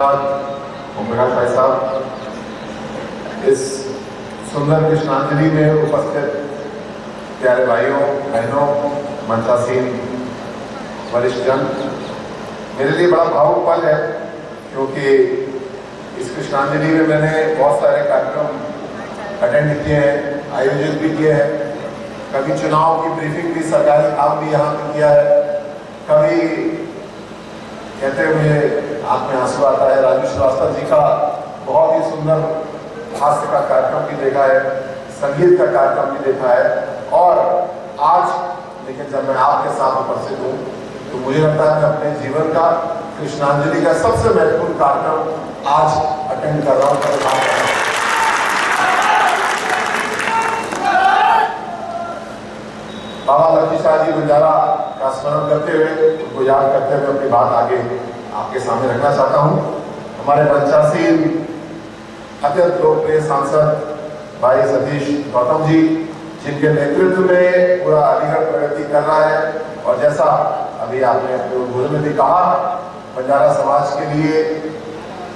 ओम प्रकाश भाई साहब, इस सुंदर कृष्णांजलि में उपस्थित प्यारे भाइयों बहनों, मंचासीन वरिष्ठजन, मेरे लिए बड़ा भावुक पल है क्योंकि इस कृष्णांजलि में मैंने बहुत सारे कार्यक्रम अटेंड किए हैं, आयोजित भी किए हैं। कभी चुनाव की ब्रीफिंग भी, सरकारी काम भी यहाँ पे किया है। कभी कहते हुए आंख में आंसू आता है, राजू श्रीवास्तव जी का बहुत ही सुंदर हास्य का कार्यक्रम भी देखा है, संगीत का कार्यक्रम भी देखा है। और आज लेकिन जब मैं आपके साथ उपस्थित हूँ तो मुझे लगता है मैं अपने जीवन का कृष्णांजलि का सबसे महत्वपूर्ण कार्यक्रम आज अटेंड कर रहा हूँ। बाबा लक्ष्मी शाह जी बंजारा का स्मरण करते हुए, उनको याद करते हुए अपनी बात आगे आपके सामने रखना चाहता हूं। हमारे पंचासीन अत्यंत लोकप्रिय सांसद भाई सतीश गौतम जी, जिनके नेतृत्व में पूरा अलीगढ़ प्रगति कर रहा है, और जैसा अभी आपने अपने उद्बोधन में भी कहा, बंजारा समाज के लिए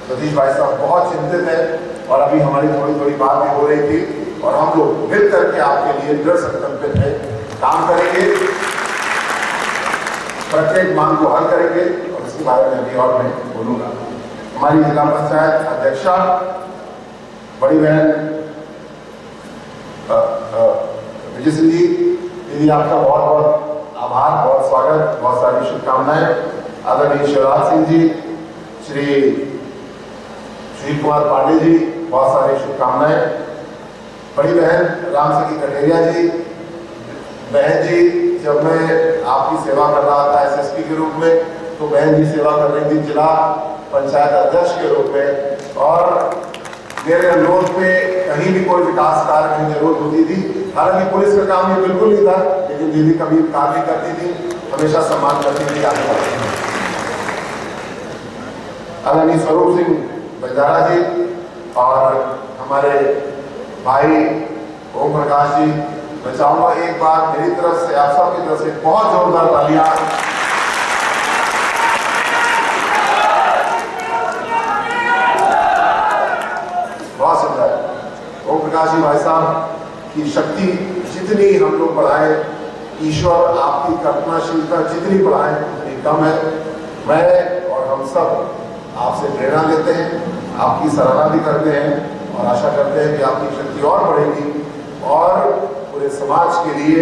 सतीश भाई साहब बहुत चिंतित है। और अभी हमारी थोड़ी थोड़ी बात भी हो रही थी और हम लोग मिल करके आपके लिए दृढ़ संकल्पित है, काम करेंगे, प्रत्येक मांग को हल करेंगे। और इसके बारे में अभी और मैं बोलूंगा। हमारी जिला पंचायत अध्यक्षा बड़ी बहन विजय सिंह जी, दीदी आपका बहुत बहुत आभार, बहुत स्वागत, बहुत सारी शुभकामनाएं। आदरणीय शिवराज सिंह जी, श्री सुशील कुमार पांडे जी, बहुत सारी शुभकामनाएं। बड़ी बहन राम सखी कटेरिया जी, बहन जी, जब मैं आपकी सेवा कर रहा था एसएसपी के रूप में, तो बहन जी सेवा कर रही थी जिला पंचायत अध्यक्ष के रूप में, और मेरे अनुरोध पे कहीं भी कोई विकास कार्य की जरूरत होती थी, हालांकि पुलिस का काम ये बिल्कुल नहीं था, लेकिन दीदी कभी कार्य नहीं करती थी, हमेशा सम्मान करती थी, आगे बढ़ती थी। आदरणीय स्वरूप सिंह बंजारा जी और हमारे भाई ओम प्रकाश जी, मैं चाहूंगा एक बार मेरी तरफ से, आप सबकी तरफ से बहुत जोरदार तालियां। बहुत सुंदर। ओम प्रकाश जी भाई साहब की शक्ति जितनी हम लोग बढ़ाए, ईश्वर आपकी कल्पनाशीलता जितनी बढ़ाए उतनी कम है। मैं और हम सब आपसे प्रेरणा लेते हैं, आपकी सराहना भी करते हैं और आशा करते हैं कि आपकी शक्ति और बढ़ेगी और पूरे समाज के लिए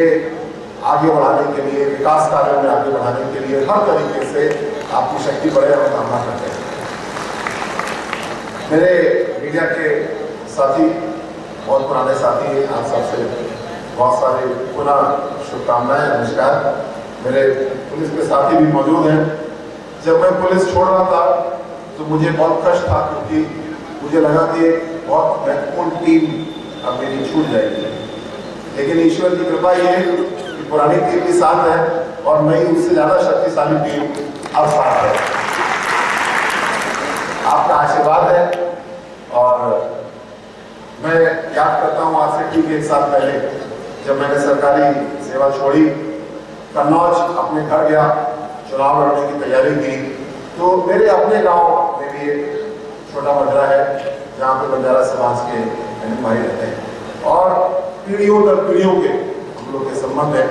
आगे बढ़ाने के लिए, विकास कार्यों में आगे बढ़ाने के लिए हर तरीके से आपकी शक्ति बढ़े, हम कामना करते हैं। मेरे मीडिया के साथी, बहुत पुराने साथी हैं, आप सबसे बहुत सारे पुनः शुभकामनाएं, नमस्कार। मेरे पुलिस के साथी भी मौजूद हैं। जब मैं पुलिस छोड़ रहा था तो मुझे बहुत कष्ट था, क्योंकि मुझे लगा कि बहुत महत्वपूर्ण टीम अब मेरी छूट जाएगी, लेकिन ईश्वर की कृपा ये है कि पुरानी टीम भी साथ है और नई उससे ज्यादा शक्तिशाली टीम अब साथ है। आपका आशीर्वाद है। और मैं याद करता हूँ आज से ठीक एक साल पहले जब मैंने सरकारी सेवा छोड़ी, कन्नौज अपने घर गया, चुनाव लड़ने की तैयारी की, तो मेरे अपने गांव में भी एक छोटा मजरा है जहाँ पे बंजारा समाज के भाई रहते हैं और पीढ़ियों दर पीढ़ियों के हम लोग के संबंध है,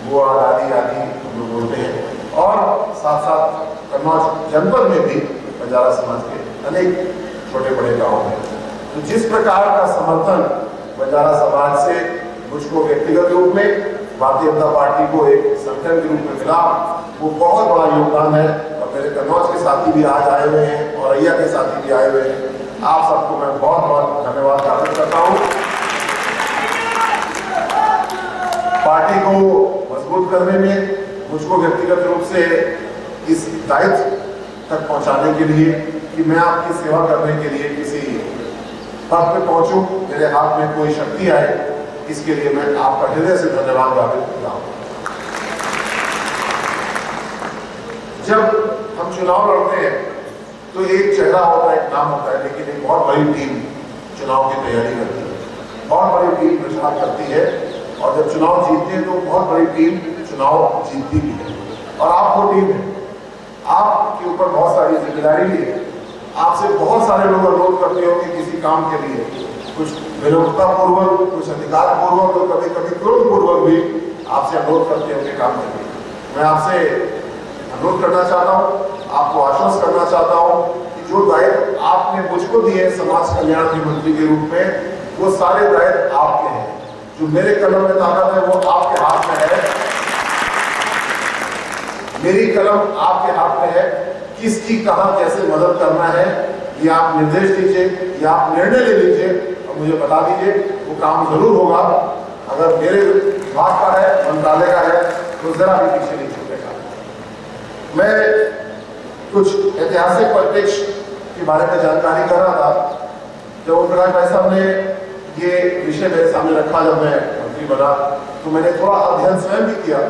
वो दादी आदि हम लोग बोलते हैं। और साथ साथ कन्नौज जनपद में भी बंजारा समाज के अनेक छोटे बड़े गांव हैं। तो जिस प्रकार का समर्थन बंजारा समाज से मुझको व्यक्तिगत रूप में, भारतीय जनता पार्टी को एक संगठन के रूप में मिला, वो बहुत बड़ा योगदान है। और मेरे कन्नौज के साथी भी आज आए हुए हैं और अय्या के साथी भी आए हुए हैं। आप सबको मैं बहुत बहुत धन्यवाद ज्ञापित करता हूँ। पार्टी को मजबूत करने में, मुझको व्यक्तिगत रूप से इस दायित्व तक पहुंचाने के लिए कि मैं आपकी सेवा करने के लिए किसी पद पे पहुंचूं, मेरे हाथ में कोई शक्ति आए, इसके लिए मैं आपका हृदय से धन्यवाद ज्ञापित करता हूं। जब हम चुनाव लड़ते हैं तो एक चेहरा होता है, एक नाम होता है, लेकिन एक बहुत बड़ी टीम चुनाव की तैयारी करती है, बहुत बड़ी टीम प्रचार करती है, और जब चुनाव जीतते हैं तो बहुत बड़ी टीम चुनाव जीतती भी है। और आप वो टीम है, आपके ऊपर बहुत सारी जिम्मेदारी भी है। आपसे बहुत सारे लोग अनुरोध करते हो कि किसी काम के लिए कुछ विरोधतापूर्वक, कुछ अधिकारपूर्वक और कभी कभी क्रोधपूर्वक भी आपसे अनुरोध करते हो कि काम के लिए। मैं आपसे अनुरोध करना चाहता हूँ, आपको आश्वस्त करना चाहता हूँ कि जो दायित्व आपने मुझको दिए समाज कल्याण के मंत्री के रूप में, वो सारे दायित्व आपके हैं। जो मेरे कलम में ताकत है वो आपके हाथ में है, मेरी कलम आपके हाथ में है। किसकी कहां कैसे मदद करना है ये आप निर्देश दीजिए या आप निर्णय ले लीजिए और मुझे बता दीजिए, वो काम जरूर होगा। अगर मेरे विभाग का है, मंत्रालय का है, तो जरा भी पीछे नहीं छूटेगा। मैं कुछ ऐतिहासिक परिप्रेक्ष्य के बारे में जानकारी कर रहा था। जब ओम प्रकाश भाई साहब ने ये विषय मेरे सामने रखा, जब मैं मंत्री बना, तो मैंने थोड़ा अध्ययन स्वयं भी किया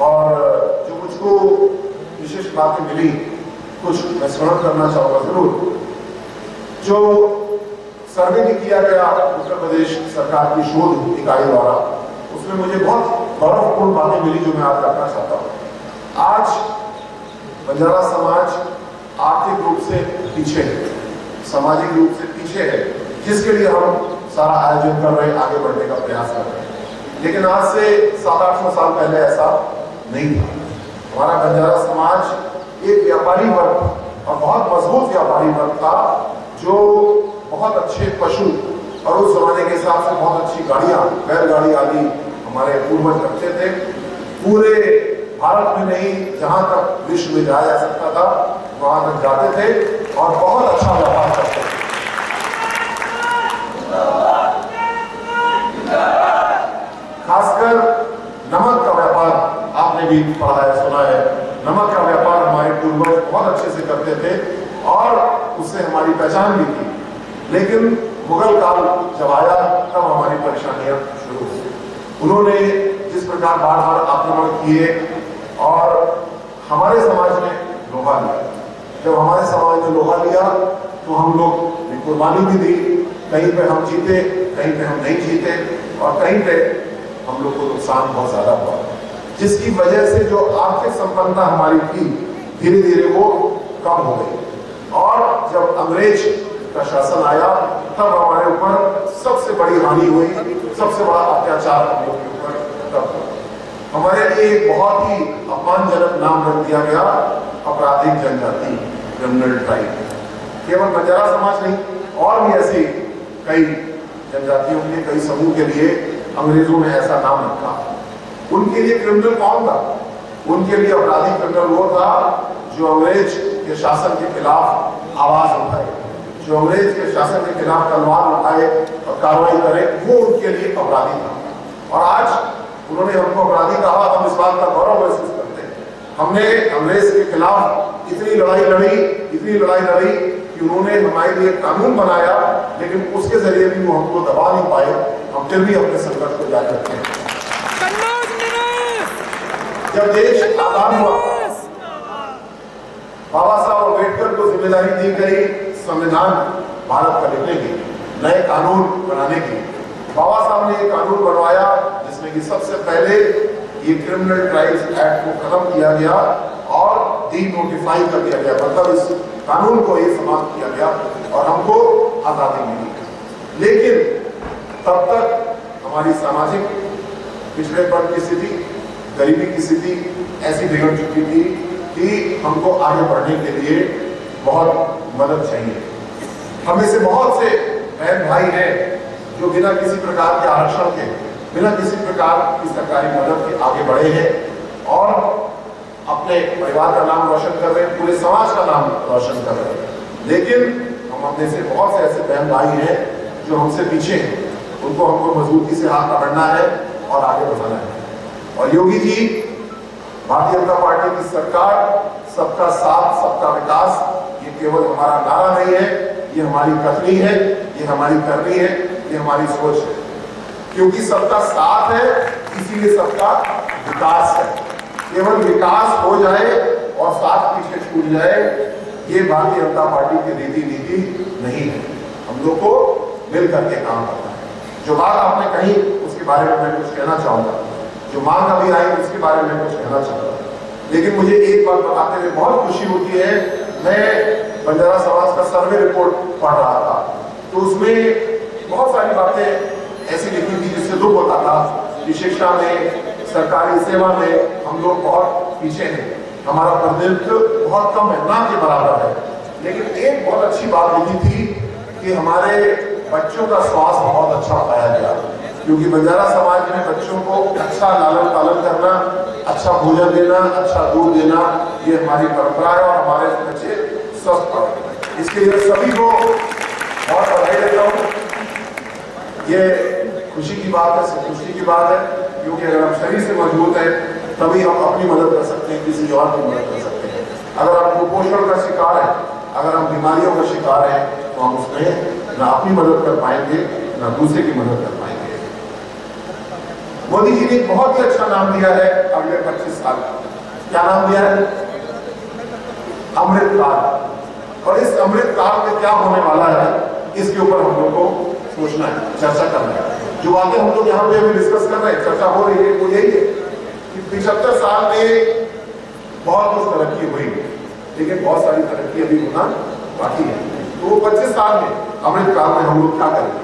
और जो मुझको विशेष बातें मिली कुछ मैं स्मरण करना चाहूंगा जरूर। जो सर्वे भी किया गया उत्तर प्रदेश सरकार की शोध इकाई द्वारा, उसमें मुझे बहुत गौरवपूर्ण बातें मिली जो मैं आज रखना चाहता हूँ। आज बंजारा समाज आर्थिक रूप से पीछे है, सामाजिक रूप से पीछे है, जिसके लिए हम सारा आयोजन कर रहे हैं, आगे बढ़ने का प्रयास कर रहे हैं। लेकिन आज से 700-800 साल पहले ऐसा नहीं था। हमारा बंजारा समाज एक व्यापारी वर्ग और बहुत मजबूत व्यापारी वर्ग था, जो बहुत अच्छे पशु और उस जमाने के हिसाब से बहुत अच्छी गाड़ियां, बैलगाड़ी आदि हमारे पूर्वज रखते थे। पूरे भारत में नहीं, जहां तक विश्व में जाया जा सकता था वहां तक जाते थे और बहुत अच्छा व्यापार करते थे। खासकर नमक का व्यापार आपने भी पढ़ा है, सुना है। नमक का व्यापार हमारे पूर्वज बहुत अच्छे से करते थे और उससे हमारी पहचान भी थी। लेकिन मुगल काल जब आया तब हमारी परेशानियां शुरू हुई। उन्होंने जिस प्रकार बार बार आक्रमण किए और हमारे समाज ने लोहा लिया। जब हमारे समाज ने लोहा लिया तो हम लोग ने कुर्बानी भी दी। कहीं पे हम जीते, कहीं पे हम नहीं जीते और कहीं पे हम लोग को नुकसान बहुत ज्यादा हुआ, जिसकी वजह से जो आर्थिक संपन्नता हमारी थी धीरे धीरे वो कम हो गई। और जब अंग्रेज का शासन आया तब हमारे ऊपर सबसे बड़ी हानि हुई, सबसे बड़ा अत्याचार हम लोग के ऊपर तब हुआ। हमारे लिए एक बहुत ही अपमानजनक नाम रख दिया गया, आपराधिक जनजाति, क्रिमिनल ट्राइब। केवल बंजारा समाज नहीं, और भी ऐसी कई जनजातियों के कई समूह के लिए अंग्रेजों ने ऐसा नाम रखा। उनके लिए क्रिमिनल कौन था? उनके लिए अपराधी क्रिमिनल वो था जो अंग्रेज के शासन के खिलाफ आवाज उठाए, जो अंग्रेज के शासन के खिलाफ तलवार उठाए और कार्रवाई करे, वो उनके लिए अपराधी था। और आज उन्होंने हमको अपराधी कहा, हम इस बात का गौरव महसूस करते हैं। हमने अंग्रेज के खिलाफ इतनी लड़ाई लड़ी कि उन्होंने हमारे लिए कानून बनाया, लेकिन उसके जरिए भी वो हमको दबा नहीं पाए। हम फिर भी अपने संघर्ष को जारी रखते हैं। जब देश आजाद हुआ, बाबा साहब अम्बेडकर को जिम्मेदारी दी गई संविधान भारत का लिखने की, नए कानून बनाने की। बाबा साहब ने एक कानून बनवाया जिसमें कि सबसे पहले ये क्रिमिनल ट्राइब्स एक्ट को खत्म किया गया और डीनोटिफाई कर दिया गया, मतलब इस कानून को ये समाप्त किया गया और हमको आजादी मिली। लेकिन तब तक हमारी सामाजिक पिछड़ेपन की स्थिति, गरीबी की स्थिति ऐसी बिगड़ चुकी थी कि हमको आगे बढ़ने के लिए बहुत मदद चाहिए। हमें से बहुत से बहन भाई हैं जो बिना किसी प्रकार के आरक्षण के, बिना किसी प्रकार की सरकारी मदद के आगे बढ़े हैं और अपने परिवार का नाम रोशन कर रहे हैं, पूरे समाज का नाम रोशन कर रहे हैं। लेकिन हम अपने से बहुत से ऐसे बहन भाई हैं जो हमसे पीछे हैं, उनको हमको मजबूती से हाथ पकड़ना है और आगे बढ़ाना है। और योगी जी, भारतीय जनता पार्टी की सरकार, सबका साथ सबका विकास, ये केवल हमारा नारा नहीं है, ये हमारी कथनी है, ये हमारी करनी है, ये हमारी सोच है। क्योंकि सबका साथ है इसीलिए सबका विकास है। केवल विकास हो जाए और साथ पीछे छूट जाए, ये भारतीय जनता पार्टी की नीति नहीं है। हम लोग को मिल करके काम करना है। जो बात आपने कही उसके बारे में मैं कुछ कहना चाहूंगा, जो मांग अभी आई उसके बारे में कुछ कहना चाहूंगा। लेकिन मुझे एक बात बताते हुए बहुत खुशी होती है। मैं बंजारा समाज का सर्वे रिपोर्ट पढ़ रहा था, तो उसमें बहुत सारी बातें ऐसी लिखी थी जिससे दुख होता था कि शिक्षा में, सरकारी सेवा में हम लोग बहुत पीछे हैं, हमारा प्रतिनिधित्व बहुत कम है, ना के बराबर है। लेकिन एक बहुत अच्छी बात लिखी थी कि हमारे बच्चों का स्वास्थ्य बहुत अच्छा पाया गया, क्योंकि बंजारा समाज में बच्चों को अच्छा लालन पालन करना, अच्छा भोजन देना, अच्छा दूध देना, ये हमारी परंपरा है और हमारे बच्चे स्वस्थ पड़े। इसके लिए सभी को बहुत बधाई देता हूँ। ये खुशी की बात है, संतुष्टि की बात है, क्योंकि अगर हम शरीर से मजबूत हैं तभी हम अपनी मदद कर सकते हैं, किसी और की मदद कर सकते हैं। अगर हम कुपोषण का शिकार है, अगर हम बीमारियों का शिकार हैं, तो हम उसमें ना अपनी मदद कर पाएंगे ना दूसरे की मदद कर पाएंगे। मोदी जी ने एक बहुत ही अच्छा नाम दिया है अगले 25 साल का। क्या नाम दिया है? अमृत काल। और इस अमृत काल में क्या होने वाला है, इसके ऊपर हम लोग को सोचना है, चर्चा करना है। जो बातें हम लोग यहाँ पे अभी डिस्कस कर रहे हैं, चर्चा हो रही है, वो यही है कि 75 साल में बहुत कुछ तरक्की हुई, लेकिन बहुत सारी तरक्की अभी होना बाकी है। तो 25 साल में अमृत काल में हम लोग क्या करेंगे?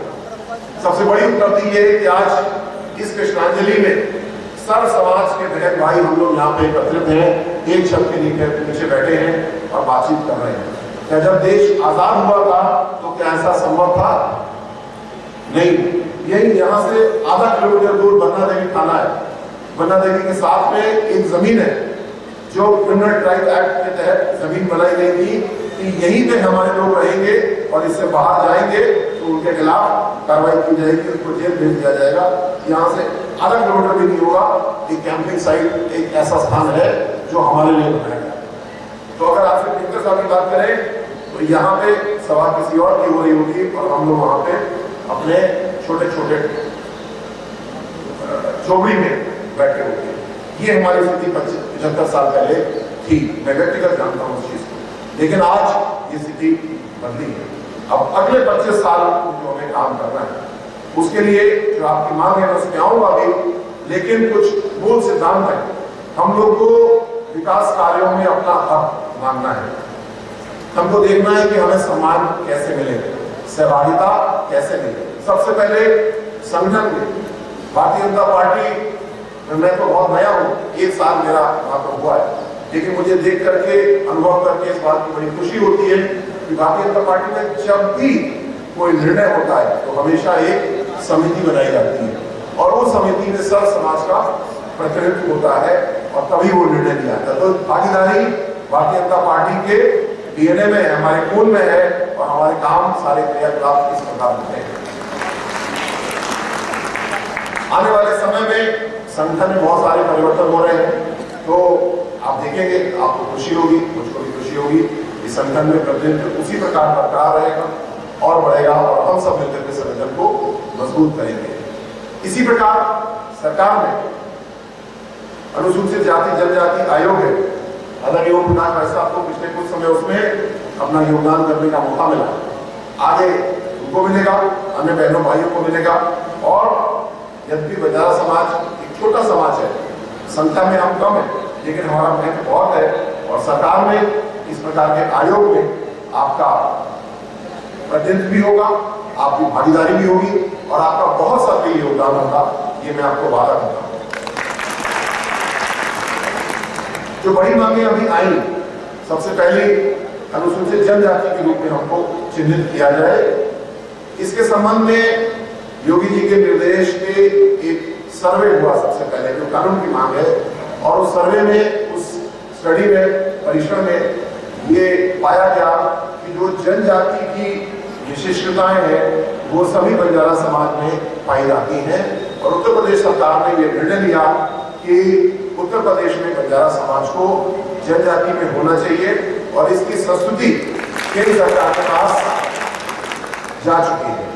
सबसे बड़ी उपलब्धि ये है कि आज इस कृष्णांजलि में सर्व समाज के बहन भाई हम लोग यहाँ पे एकत्रित हैं, एक छत के नीचे बैठे हैं और बातचीत कर रहे हैं। क्या जब देश आजाद हुआ था तो क्या ऐसा संभव था? नहीं। यही यहाँ से आधा किलोमीटर दूर बन्ना देवी थाना है। बन्ना देवी के साथ में एक जमीन है जो क्रिमिनल ट्राइब एक्ट के तहत जमीन बनाई गई थी कि यहीं पे हमारे लोग रहेंगे और इससे बाहर जाएंगे तो उनके खिलाफ कार्रवाई की जाएगी, उनको जेल भेज दिया जाएगा। यहाँ से आधा किलोमीटर भी नहीं होगा एक कैंपिंग साइट, एक ऐसा स्थान है जो हमारे लिए बनाया गया। तो अगर आपसे पिंकर साहब की बात करें तो यहाँ पे सभा किसी और की हो रही होगी और हम लोग वहाँ पे अपने छोटे छोटे झोपड़ी में बैठे होंगे। ये हमारी स्थिति 75 साल पहले थी, मैं व्यक्तिगत जानता हूँ उस चीज को। लेकिन आज ये स्थिति बदली है। अब अगले 25 साल जो हमें काम करना है, उसके लिए जो आपकी मांग है मैं उसमें आऊंगा भी, लेकिन कुछ मूल सिद्धांत है। हम लोग को विकास कार्यों में अपना हक मांगना है। हमको देखना है कि हमें सम्मान कैसे मिले, सहभागिता कैसे मिले। सबसे पहले संगठन में भारतीय जनता पार्टी, मैं तो बहुत नया हूँ, 1 साल मेरा वहां पर हुआ है, लेकिन मुझे देख करके, अनुभव करके इस बात की बड़ी खुशी होती है कि भारतीय जनता पार्टी में जब भी कोई निर्णय होता है तो हमेशा एक समिति बनाई जाती है और उस समिति में सर्व समाज का प्रतिनिधित्व होता है और तभी वो निर्णय लिया जाता है। तो भागीदारी भारतीय जनता पार्टी के डीएनए में है, हमारे खून में है और हमारे काम, सारे क्रियाकलाप इस प्रकार होते हैं। आने वाले समय में संगठन में बहुत सारे परिवर्तन हो रहे हैं, तो आप देखेंगे, आपको खुशी होगी, मुझको भी खुशी होगी कि संगठन में प्रतिनिधित्व उसी प्रकार बरकरार रहेगा और बढ़ेगा और हम सब मिलकर के संगठन को मजबूत करेंगे। इसी प्रकार सरकार में अनुसूचित जाति जनजाति आयोग है, आदरणीय ओम प्रकाश भाई साहब को पिछले कुछ समय उसमें अपना योगदान करने का मौका मिला, आगे उनको मिलेगा, अन्य बहनों भाइयों को मिलेगा। और यद्यपि बंजारा समाज एक छोटा समाज है, संख्या में हम कम है, लेकिन हमारा महत्व बहुत है और सरकार में इस प्रकार के आयोग में आपका प्रतिनिधित्व भी होगा, आपकी भागीदारी भी होगी और आपका बहुत सक्रिय योगदान होगा, ये मैं आपको वादा करता हूँ। जो बड़ी मांगे अभी आई, सबसे पहले अनुसूचित जनजाति के रूप में हमको चिन्हित किया जाए। इसके संबंध में योगी जी के निर्देश पे एक सर्वे हुआ सबसे पहले, जो कानून की मांग है, और उस सर्वे में, उस स्टडी में, परीक्षण में ये पाया गया कि जो जनजाति की विशिष्टताएं हैं वो सभी बंजारा समाज में पाई जाती हैं। और उत्तर प्रदेश सरकार ने ये निर्णय लिया कि उत्तर प्रदेश में बंजारा समाज को जनजाति में होना चाहिए और इसकी संस्तुति केंद्र सरकार के पास जा चुकी है।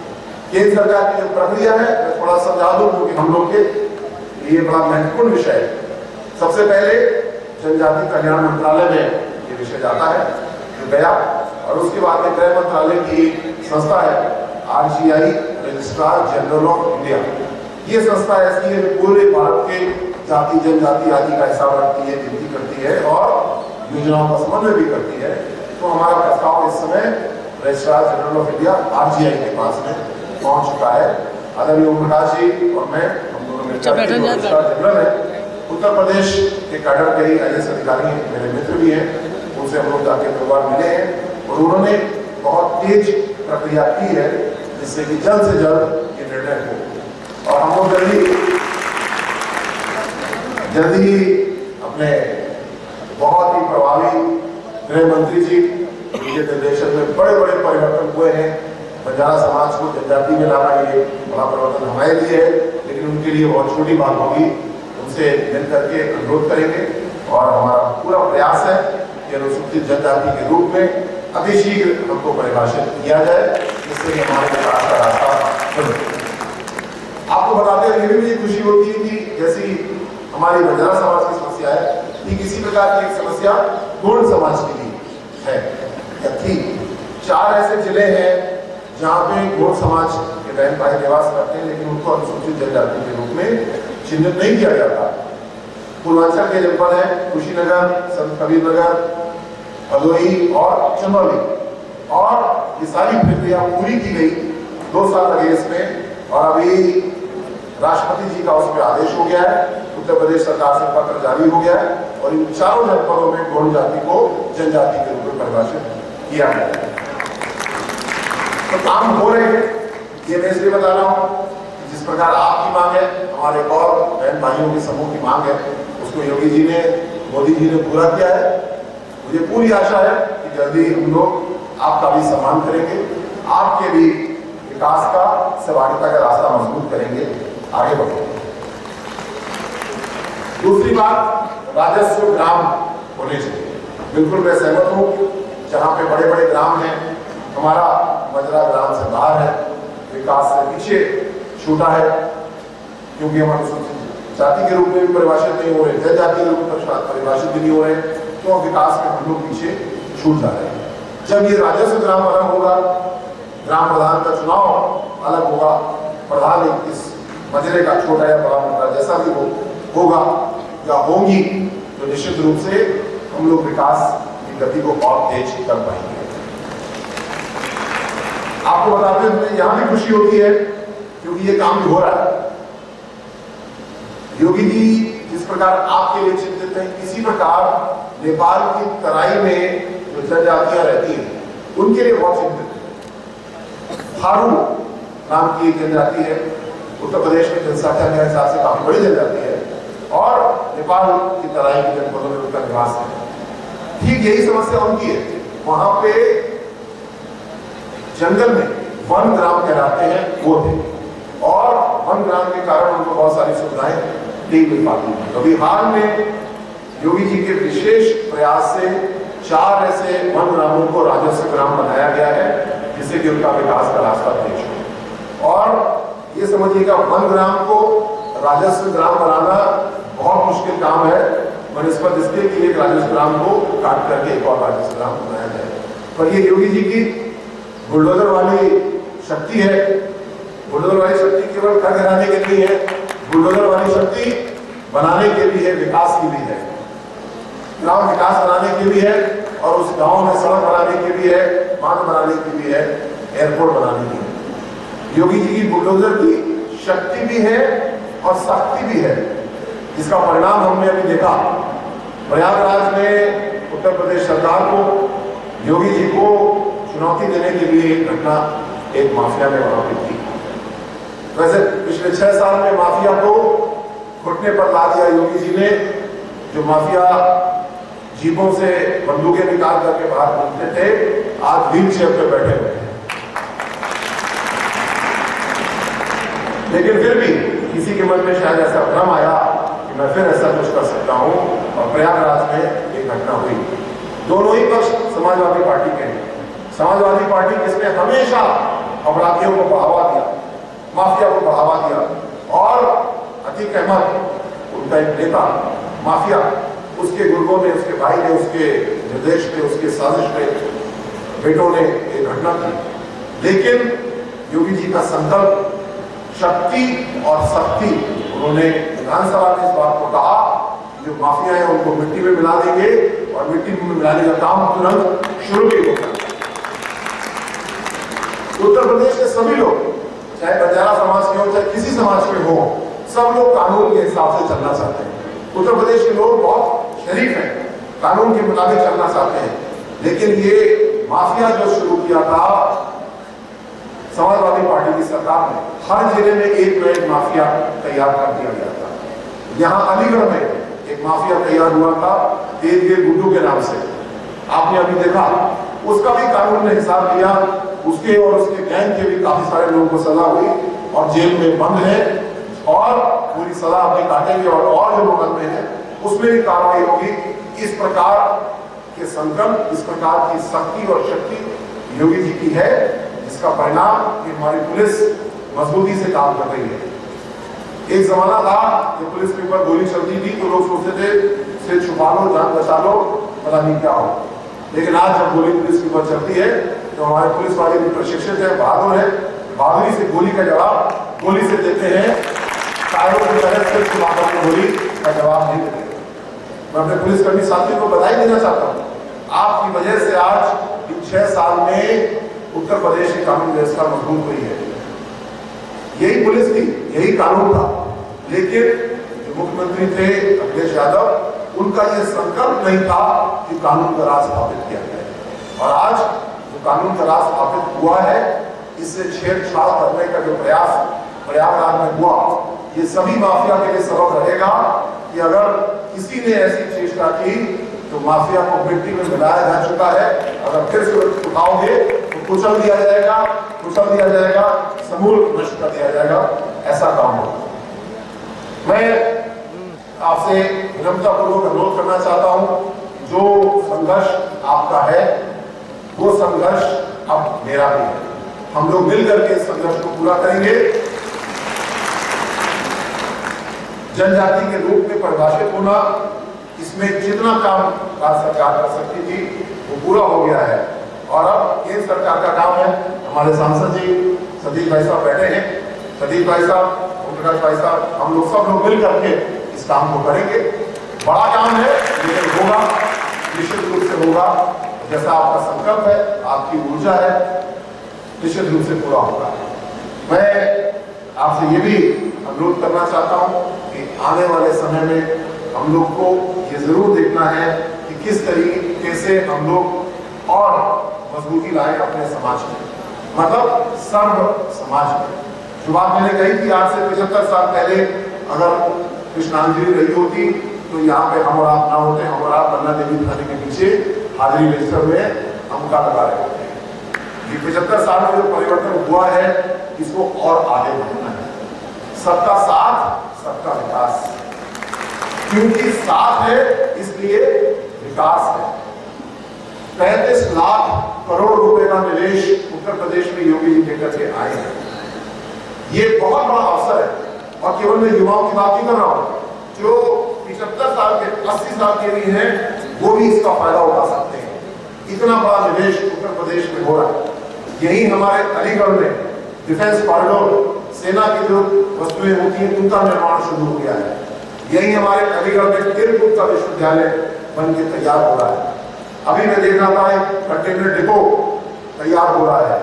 केंद्र सरकार की जो प्रक्रिया है मैं थोड़ा समझा दूं, क्योंकि हम लोग के लिए बड़ा महत्वपूर्ण विषय है। सबसे पहले जनजाति कल्याण मंत्रालय में ये विषय जाता है, जो गया, और उसके बाद में गृह मंत्रालय की संस्था है RGI, registrar general of India. ये संस्था ऐसी है जो पूरे भारत के जाति जनजाति आदि का हिसाब रखती है, गिनती करती है और योजनाओं का समन्वय भी करती है। तो तो हमारा प्रस्ताव इस समय registrar general of India RGI के पास में पहुंच चुका है। आदरणीय ओम प्रकाश जी और मैं, हम दोनों मिलकर रजिस्ट्रार जनरल है। उत्तर प्रदेश के कैडर के ही IAS अधिकारी मेरे मित्र भी हैं, उनसे हम लोग जाके दो बार मिले हैं और उन्होंने बहुत तेज प्रक्रिया की है जिससे कि जल्द से जल्द ये निर्णय हो और हम लोग जल्दी ही अपने बहुत ही प्रभावी गृह मंत्री जी के निर्देशन में बड़े बड़े परिवर्तन हुए हैं। बंजारा समाज को जनजाति में लाना ये बड़ा परिवर्तन हमारे लिए है, लेकिन उनके लिए बहुत छोटी बात होगी। उनसे मिल करके अनुरोध करेंगे और हमारा पूरा प्रयास है कि अनुसूचित जनजाति के रूप में अतिशीघ्र हमको परिभाषित किया जाए, जिससे हमारे विकास का रास्ता खुले। आपको बताते हुए ये भी खुशी होती है कि जैसी हमारी बंजारा समाज की समस्या है, कि किसी प्रकार की एक समस्या गोंड समाज की भी है या थी। 4 ऐसे जिले हैं जहाँ पे गोंड समाज के बहन भाई निवास करते हैं, लेकिन उनको अनुसूचित जनजाति के रूप में चिन्हित नहीं किया जाता। पूर्वांचल के जनपद है कुशीनगर, संत कबीरनगर, भदोही और चंदौली, और ये सारी प्रक्रिया पूरी की गई। 2 साल लगे इसमें और अभी राष्ट्रपति जी का उस पर आदेश हो गया है। उत्तर प्रदेश सरकार से पत्र जारी हो गया है और इन 4 जनपदों में गोंड जाति को जनजाति के रूप में परिभाषित किया गया है। तो काम हो रहे हैं, ये मैं इसलिए बता रहा हूँ जिस प्रकार आपकी मांग है, हमारे और बहन भाइयों के समूह की मांग है, उसको योगी जी ने, मोदी जी ने पूरा किया है। मुझे पूरी आशा है कि जल्दी हम लोग आपका भी सम्मान करेंगे, आपके भी विकास का, सहभागिता का रास्ता मजबूत करेंगे, आगे बढ़ेंगे। दूसरी बात, राजस्व ग्राम होने चाहिए। बिल्कुल मैं सहमत हूँ। जहाँ पे बड़े बड़े ग्राम हैं, हमारा मजरा ग्राम से बाहर है, विकास से पीछे छूटा है, क्योंकि हम अनुसूचित जाति के रूप में भी परिभाषित नहीं हो रहे, जनजाति के रूप में परिभाषित भी नहीं हो रहे, तो विकास में हम लोग पीछे छूट जा रहे हैं। जब ये राजस्व ग्राम अलग होगा, ग्राम प्रधान का चुनाव अलग होगा, प्रधान इस मजरे का छोटा या बड़ा मुद्दा जैसा भी होगा या होगी, तो निश्चित रूप से हम लोग विकास की गति को और तेज कर पाएंगे। आपको बताते हुए यहाँ भी खुशी होती है क्योंकि ये काम भी हो रहा है। योगी जी जिस प्रकार आपके लिए चिंतित हैं, इसी प्रकार नेपाल की तराई में जो जनजातियां रहती हैं उनके लिए बहुत चिंतित है। थारू नाम की एक जनजाति है, उत्तर प्रदेश में जनसंख्या के हिसाब से काफी बड़ी जनजाति है और नेपाल की तराई के जनपदों में उनका निवास है। ठीक यही समस्या उनकी है। वहां पे जंगल में वन ग्राम कहलाते हैं वो थे और वन ग्राम के कारण उनको बहुत सारी सुविधाएं नहीं मिल पाती। तो अभी हाल में योगी जी के विशेष प्रयास से 4 ऐसे वन ग्रामों को राजस्व ग्राम बनाया गया है, जिससे कि उनका विकास का रास्ता तेज हो। और ये समझिएगा, वन ग्राम को राजस्व ग्राम बनाना बहुत मुश्किल काम है, बनस्पत इसके कि एक राजस्व ग्राम को काट करके एक और राजस्व ग्राम बनाया जाए। पर ये योगी जी की बुलडोजर वाली शक्ति है। बुलडोजर वाली शक्ति केवल घर गिराने के लिए है, बुलडोजर वाली शक्ति बनाने के लिए है, विकास की भी है, ग्राम विकास बनाने की भी है और उस गांव में सड़क बनाने की भी है, बांध बनाने की भी है, एयरपोर्ट बनाने की है। योगी जी की बुलडोजर की शक्ति भी है और शक्ति भी है, जिसका परिणाम हमने अभी देखा। प्रयागराज में उत्तर प्रदेश सरकार को, योगी जी को चुनौती देने के लिए एक घटना एक माफिया ने वहां पे की। वैसे पिछले 6 साल में माफिया को घुटने पर ला दिया योगी जी ने। जो माफिया जीपों से बंदूकें निकाल करके बाहर घूमते थे, आज व्हील चेयर पे बैठे हुए हैं। लेकिन फिर भी किसी के मन में शायद ऐसा भ्रम आया कि मैं फिर ऐसा कुछ कर सकता हूं और प्रयागराज में एक घटना हुई। दोनों ही पक्ष समाजवादी पार्टी के हैं। समाजवादी पार्टी जिसने हमेशा अपराधियों को बढ़ावा दिया, माफिया को बढ़ावा दिया और अतीक अहमद उनका एक नेता माफिया, उसके गुर्गों ने, उसके भाई ने, उसके निर्देश पे, उसके साजिश पे बेटों ने एक घटना की। लेकिन योगी जी का संकल्प, शक्ति और शक्ति, उन्होंने विधानसभा में इस बात को कहा जो माफिया है उनको मिट्टी में मिला देंगे और मिट्टी में मिलाने का काम तुरंत शुरू भी होगा। उत्तर प्रदेश के सभी लोग, चाहे बंजारा समाज के हो चाहे किसी समाज के हो, सब लोग कानून के हिसाब से चलना चाहते हैं। उत्तर प्रदेश के लोग बहुत शरीफ हैं, कानून के मुताबिक चलना चाहते हैं। लेकिन ये माफिया जो शुरू किया था समाजवादी पार्टी की सरकार ने, हर जिले में एक न एक माफिया तैयार कर दिया गया था। यहाँ अलीगढ़ में एक माफिया तैयार हुआ था तेजवीर गुड्डू के नाम से, आपने अभी देखा, उसका भी कानून ने हिसाब लिया, उसके और उसके गैंग के भी काफी सारे लोगों को सजा हुई और जेल में बंद है और पूरी सजा अपनी काटेंगे और जो मुकदमे हैं उसमें भी कार्रवाई होगी। इस प्रकार के संकल्प, इस प्रकार की शक्ति और शक्ति योगी जी की है, जिसका परिणाम कि हमारी पुलिस मजबूती से काम कर रही है। एक जमाना था कि पुलिस के ऊपर गोली चलती थी तो लोग सोचते थे सिर छुपा लो, जान बचा लो, पता नहीं क्या हो। लेकिन आज जब गोली पुलिस के ऊपर चलती है तो हमारे पुलिस वाले भी प्रशिक्षित है, बहादुर है, बहादुरी से गोली का जवाब गोली से देते हैं, कायरों की तरह सिर छुपाकर के गोली का जवाब नहीं देते। मैं अपने पुलिसकर्मी साथियों को बधाई देना चाहता हूँ, आपकी वजह से आज इन 6 साल में उत्तर प्रदेश की कानून व्यवस्था मजबूत हुई है। यही पुलिस थी, यही कानून था, लेकिन जो मुख्यमंत्री थे अखिलेश यादव, उनका यह संकल्प नहीं था कि कानून का राज स्थापित किया जाए। और आज जो कानून का राज स्थापित हुआ है, इससे छेड़छाड़ करने का जो प्रयास प्रयागराज में हुआ, ये सभी माफिया के लिए सबक रहेगा कि अगर किसी ने ऐसी चेष्टा की तो माफिया को मिट्टी में मिलाया जा चुका है, अगर फिर से उठाओगे तो कुचल दिया जाएगा, समूल नष्ट कर दिया जाएगा, ऐसा काम होगा। मैं आपसे विनम्रतापूर्वक अनुरोध करना चाहता हूं, जो संघर्ष आपका है वो संघर्ष अब मेरा भी है। हम लोग मिलकर के इस संघर्ष को पूरा करेंगे। जनजाति के रूप में परिभाषित होना, इसमें जितना काम राज्य सरकार कर सकती थी वो पूरा हो गया है और अब केंद्र सरकार का काम है। हमारे सांसद जी सतीश भाई साहब बैठे हैं, सतीश भाई साहब, ओम प्रकाश भाई साहब, हम लोग सब लोग मिल करके इस काम को करेंगे। बड़ा काम है लेकिन होगा, निश्चित रूप से होगा। जैसा आपका संकल्प है, आपकी ऊर्जा है, निश्चित रूप से पूरा होगा। मैं आपसे ये भी अनुरोध करना चाहता हूँ कि आने वाले समय में हम लोग को ये जरूर देखना है कि किस तरीके से हम लोग और मजबूती लाए अपने समाज में, मतलब सर्व समाज में। जो बात मैंने कही थी आज से 75 साल पहले अगर कृष्णांजलि रही होती तो यहाँ पे हम और आप ना होते, हम और आप बन्ना देवी थाने के पीछे हाजिरी रजिस्टर में हमका लगा रहे होते। ये 75 साल में जो परिवर्तन हुआ है, इसको और आगे बढ़ना है। सबका साथ, सबका विकास, क्योंकि साथ है इसलिए विकास है। 35 लाख करोड़ रुपए का निवेश उत्तर प्रदेश में योगी जी लेकर के आए हैं। ये बहुत बड़ा अवसर है और केवल मैं युवाओं की बात नहीं कर रहा हूँ, जो 75 साल के 80 साल के भी हैं वो भी इसका फायदा उठा सकते हैं। इतना बड़ा निवेश उत्तर प्रदेश में हो रहा है। यही हमारे अलीगढ़ में डिफेंस कॉरिडोर, सेना की जो वस्तुएं होती हैं उनका निर्माण शुरू हो गया है। यही हमारे अलीगढ़ में तिरपुर का विश्वविद्यालय बन के तैयार हो रहा है। अभी मैं देख रहा था एक कंटेनर डिपो तैयार हो रहा है।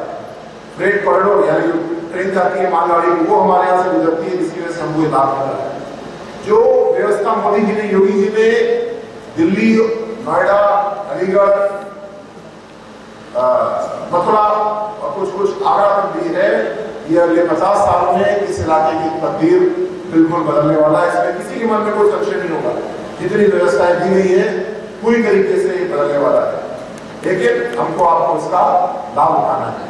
फ्रेट कॉरिडोर यानी ट्रेन जाती है मालगाड़ी की, वो हमारे यहाँ से गुजरती है, जिसकी वजह से हमको लाभ मिल रहा है। जो व्यवस्था मोदी जी ने, योगी जी ने दिल्ली, नोएडा, अलीगढ़, मथुरा और कुछ आगरा तक दी है, ये अगले 50 साल में इस इलाके की तकदीर बिल्कुल बदलने वाला है। इसमें किसी के मन में कोई संशय नहीं होगा। जितनी व्यवस्थाएं दी गई है पूरी तरीके से ये बदलने वाला है, लेकिन हमको आपको इसका लाभ उठाना है।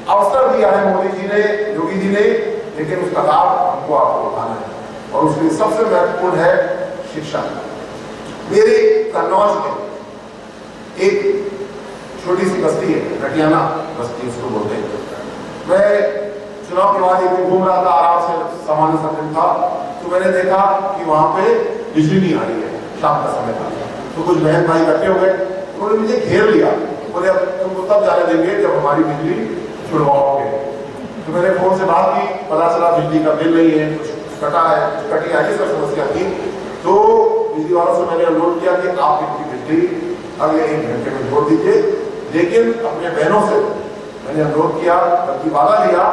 अवसर दिया है मोदी जी ने, योगी जी ने, लेकिन उसका लाभ हमको आपको उठाना है और उसमें सबसे महत्वपूर्ण है शिक्षा। मेरे कन्नौज में एक छोटी सी बस्ती है, घटियाना बस्ती उसको बोलते हैं। मैं चुनाव के बाद एक दिन घूम रहा था, आराम से सामान्य सा दिन था, तो मैंने देखा कि वहां पे बिजली नहीं आ रही है। शाम का समय था तो कुछ बहन भाई इकट्ठे हो गए, उन्होंने मुझे घेर लिया, बोले अब तुमको तब जाने देंगे जब हमारी बिजली छुड़वाओगे। तो मैंने फोन से बात की, पता चला बिजली का बिल नहीं है, कुछ कटा है, कुछ कटी आई, सब समस्या थी। तो बिजली वालों से मैंने अनुरोध किया कि आप इनकी बिजली अगले 1 घंटे में जोड़ दीजिए, लेकिन अपने बहनों से मैंने अनुरोध किया, बल्कि वादा लिया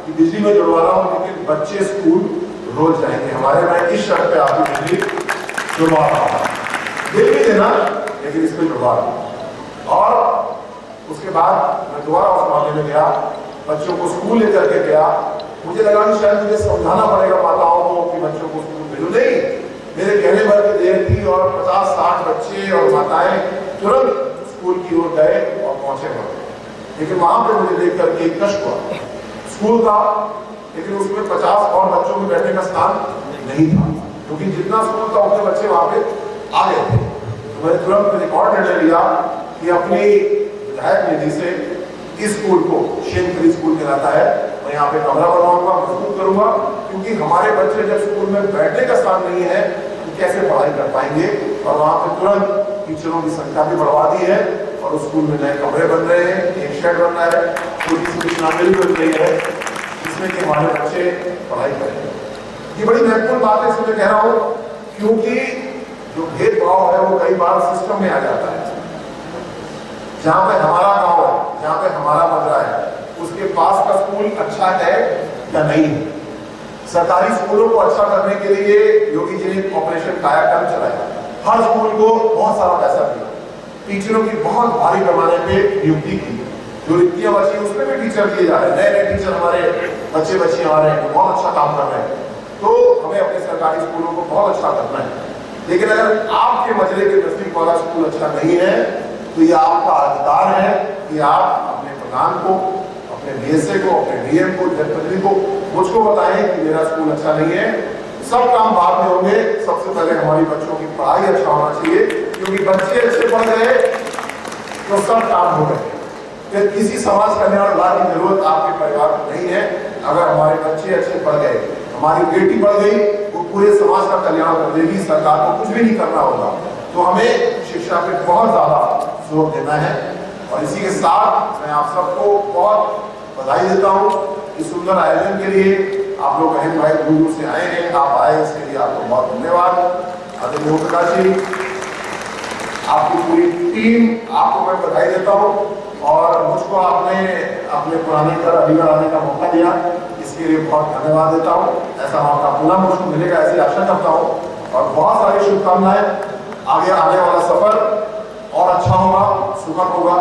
कि बिजली में जुड़वा रहा हूँ, लेकिन बच्चे स्कूल रोज जाएंगे हमारे, मैं इस शर्त पे आपकी बिजली जुड़वा रहा हूँ, बिल भी देना लेकिन इस पर जुड़वा रहा हूँ। और उसके बाद मैं दोबारा उस मामले में गया, बच्चों को स्कूल लेकर के गया। मुझे लगा कि शायद मुझे समझाना पड़ेगा माताओं को कि बच्चों को स्कूल भेजो, नहीं, मेरे कहने पर भी देर थी और 50-60 बच्चे और माताएं तुरंत स्कूल की ओर गए और पहुंचे वहां। लेकिन वहां पे मुझे देख करके एक कष्ट हुआ, स्कूल था लेकिन उसमें 50 और बच्चों के बैठने का स्थान नहीं था, क्योंकि जितना स्कूल था उतने बच्चे वहां पे आ गए थे। तो मैंने तुरंत रिकॉर्ड निर्णय लिया कि अपनी विधायक निधि से इस स्कूल को शेमकरी स्कूल कहलाता है, मैं यहाँ पे कमरा बनवाऊंगा, मजबूत करूंगा, क्योंकि हमारे बच्चे जब स्कूल में बैठने का स्थान नहीं है तो कैसे पढ़ाई कर पाएंगे। और वहां पे तुरंत टीचरों की संख्या भी बढ़वा दी है और उस स्कूल में नए कमरे बन रहे हैं, एक शेड बन रहा है, छोटी सी बिछनावली बन रही है जिसमें कि हमारे बच्चे पढ़ाई करेंगे। ये बड़ी महत्वपूर्ण बात है, इसलिए कह रहा हूँ क्योंकि जो भेदभाव है वो कई बार सिस्टम में आ जाता है। जहां पे हमारा गांव है, जहां पे हमारा मजरा है, उसके पास का स्कूल अच्छा है या नहीं है। सरकारी स्कूलों को अच्छा करने के लिए योगी जी ने ऑपरेशन कायाकल्प चलाया, हर स्कूल को बहुत सारा पैसा दिया, टीचरों की बहुत भारी पैमाने पे नियुक्ति की, जो रिक्तियां बची उसमें भी टीचर दिए जा रहे हैं, नए टीचर हमारे बच्चे आ रहे हैं, बहुत अच्छा काम कर रहे हैं। तो हमें अपने सरकारी स्कूलों को बहुत अच्छा करना है, लेकिन अगर आपके मजरे के नजदीक वाला स्कूल अच्छा नहीं है तो ये आपका अधिकार है कि आप अपने प्रधान को, अपने डीएसए को, अपने डीएम को, जनप्रतिनिधि को मुझको बताएं कि मेरा स्कूल अच्छा नहीं है। सब काम बाद में होंगे, सबसे पहले हमारी बच्चों की पढ़ाई अच्छा होना चाहिए, क्योंकि बच्चे अच्छे पढ़ गए तो सब काम हो गए। फिर किसी समाज कल्याण विभाग की जरूरत आपके परिवार को नहीं है। अगर हमारे बच्चे अच्छे पढ़ गए, हमारी बेटी पढ़ गई, वो पूरे समाज का कल्याण कर देगी, सरकार को कुछ भी नहीं करना होगा। तो हमें शिक्षा पे बहुत ज्यादा जोर देना है। और इसी के साथ मैं आप सबको बहुत बधाई देता हूँ इस सुंदर आयोजन के लिए। आप लोग बहन भाई दूर दूर से आए हैं, आप आए इसके लिए आपको बहुत धन्यवाद। आदरणीय ओम प्रकाश जी, आपकी पूरी टीम, आपको मैं बधाई देता हूँ। और मुझको आपने अपने पुराने घर अलीगढ़ आने का मौका दिया, इसके लिए बहुत धन्यवाद देता हूँ। ऐसा मौका पुनः मुझको मिलेगा ऐसी आशा करता हूँ और बहुत सारी शुभकामनाएं। आगे आने वाला सफर और अच्छा होगा, सुखद होगा,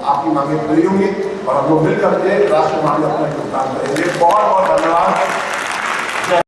आपकी मांगें पूरी होंगी और हम लोग मिल करके राष्ट्र निर्माण में अपना योगदान करेंगे। बहुत बहुत धन्यवाद।